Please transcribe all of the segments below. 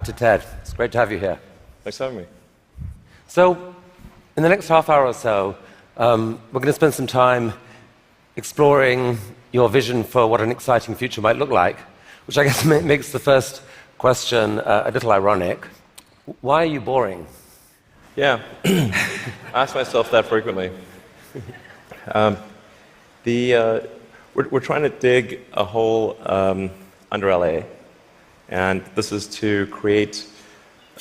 to TED. It's great to have you here. Thanks for having me. So, in the next half hour or so, we're going to spend some time exploring your vision for what an exciting future might look like, which I guess makes the first question a little ironic. Why are you boring? Yeah, I ask myself that frequently. We're trying to dig a hole under LA, and this is to create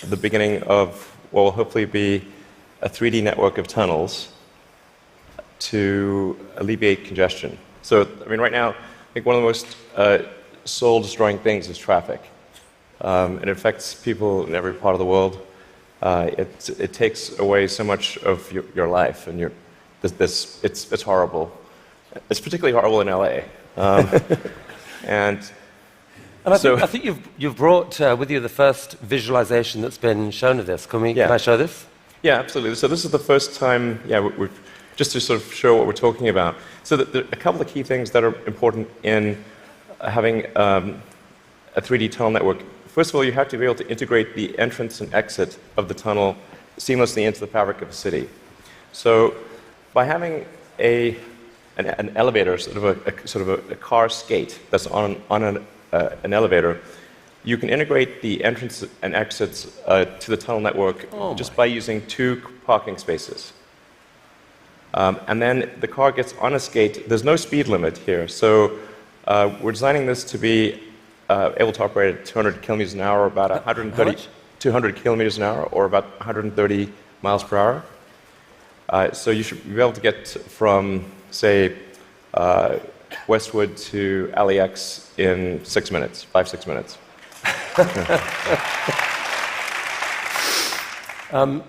the beginning of what will hopefully be a 3D network of tunnels to alleviate congestion. So, I mean, right now, I think one of the most soul-destroying things is traffic. It affects people in every part of the world. It takes away so much of your life, and it's horrible. It's particularly horrible in LA. I think you've brought with you the first visualization that's been shown of this. Can I show this? Yeah, absolutely. So this is the first time, just to sort of show what we're talking about. So there are a couple of key things that are important in having a 3D tunnel network. First of all, you have to be able to integrate the entrance and exit of the tunnel seamlessly into the fabric of the city. So by having an elevator, sort of a car skate that's on an elevator, you can integrate the entrance and exits to the tunnel network just by using 2 parking spaces. And then the car gets on a skate. There's no speed limit here, so we're designing this to be able to operate at 200 kilometers an hour, or about 200 kilometers an hour, or about 130 miles per hour. So you should be able to get from, say, Westwood to LAX in 6 minutes, 5-6 minutes.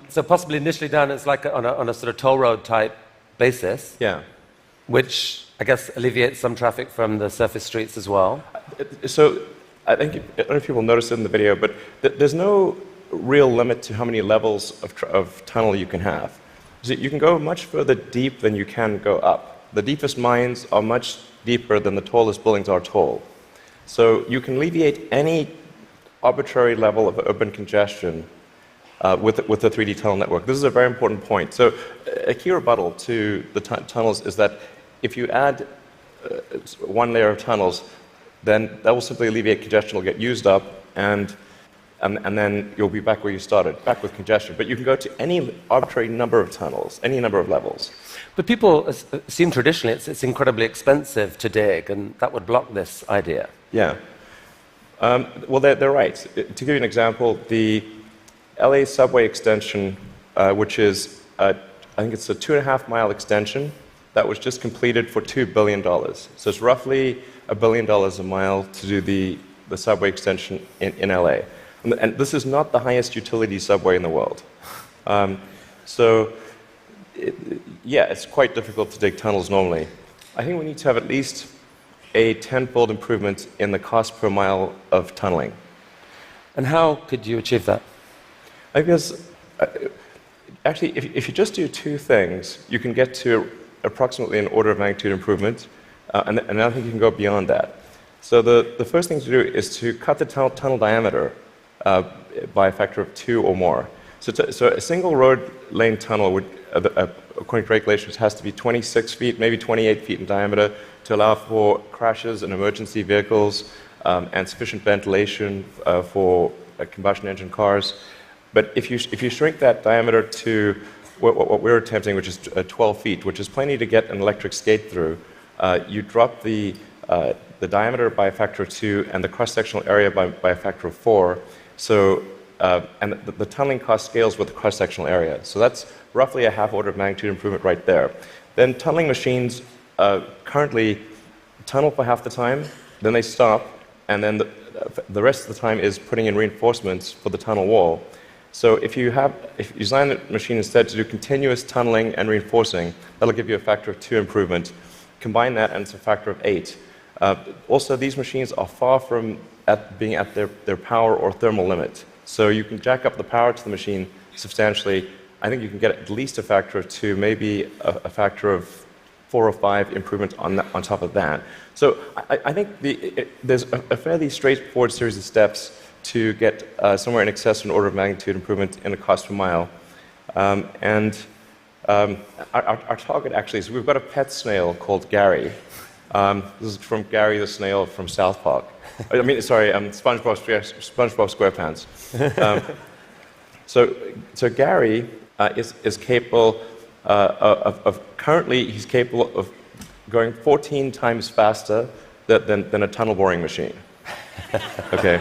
So possibly initially done as like on a sort of toll road type basis. Yeah. Which I guess alleviates some traffic from the surface streets as well. So I don't know if people noticed it in the video, but there's no real limit to how many levels of tunnel you can have. So you can go much further deep than you can go up. The deepest mines are much deeper than the tallest buildings are tall. So you can alleviate any arbitrary level of urban congestion with the 3D tunnel network. This is a very important point. So a key rebuttal to the tunnels is that if you add one layer of tunnels, then that will simply alleviate congestion. Will get used up, and then you'll be back where you started, back with congestion. But you can go to any arbitrary number of tunnels, any number of levels. But people assume traditionally it's incredibly expensive to dig, and that would block this idea. Yeah. Well, they're right. To give you an example, the LA subway extension, which is, I think it's a 2.5-mile extension that was just completed for $2 billion. So it's roughly $1 billion a mile to do the subway extension in LA. And this is not the highest utility subway in the world. It's quite difficult to dig tunnels normally. I think we need to have at least a 10-fold improvement in the cost per mile of tunneling. And how could you achieve that? I guess, actually, if you just do 2 things, you can get to approximately an order of magnitude improvement, and I think you can go beyond that. So the first thing to do is to cut the tunnel diameter by a factor of 2 or more. So a single road lane tunnel would, according to regulations, has to be 26 feet, maybe 28 feet in diameter to allow for crashes and emergency vehicles and sufficient ventilation for combustion engine cars. But if you shrink that diameter to what we're attempting, which is 12 feet, which is plenty to get an electric skate through, you drop the diameter by a factor of 2 and the cross-sectional area by a factor of 4. So, and the tunneling cost scales with the cross-sectional area. So that's roughly a half order of magnitude improvement right there. Then tunneling machines currently tunnel for half the time, then they stop, and then the rest of the time is putting in reinforcements for the tunnel wall. So if you design the machine instead to do continuous tunneling and reinforcing, that'll give you a factor of 2 improvement. Combine that and it's a factor of 8. Also, these machines are far from being at their power or thermal limit. So you can jack up the power to the machine substantially. I think you can get at least a factor of 2, maybe a factor of 4 or 5 improvement on top of that. So I think there's a fairly straightforward series of steps to get somewhere in excess of an order of magnitude improvement in the cost per mile. Our target actually is we've got a pet snail called Gary. This is from Gary the snail from South Park. I mean, sorry, SpongeBob SquarePants. So Gary is capable currently he's capable of going 14 times faster than a tunnel boring machine. Okay.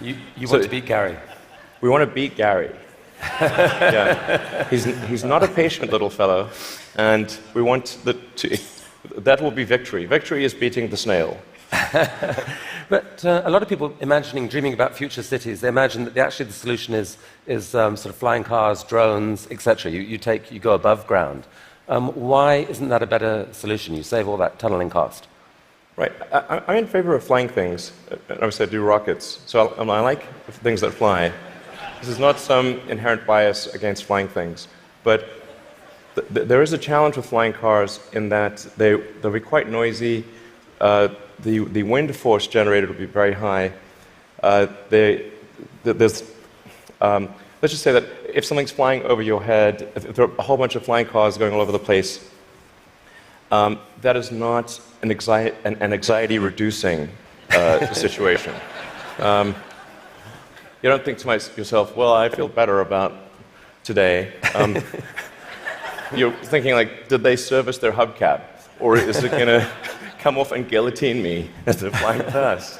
You want to beat Gary? We want to beat Gary. Yeah. He's not a patient little fellow, and we want that will be victory. Victory is beating the snail. But a lot of people dreaming about future cities, they imagine that actually the solution is sort of flying cars, drones, etc. You go above ground. Why isn't that a better solution? You save all that tunneling cost. Right. I'm in favor of flying things. Obviously, I do rockets, so I like things that fly. This is not some inherent bias against flying things, but there is a challenge with flying cars in that they'll be quite noisy. The wind force generated will be very high. Let's just say that if something's flying over your head, if there are a whole bunch of flying cars going all over the place, that is not an anxiety-reducing situation. You don't think to yourself, well, I feel better about today. You're thinking, like, did they service their hubcap? Or is it going to come off and guillotine me as they're flying past?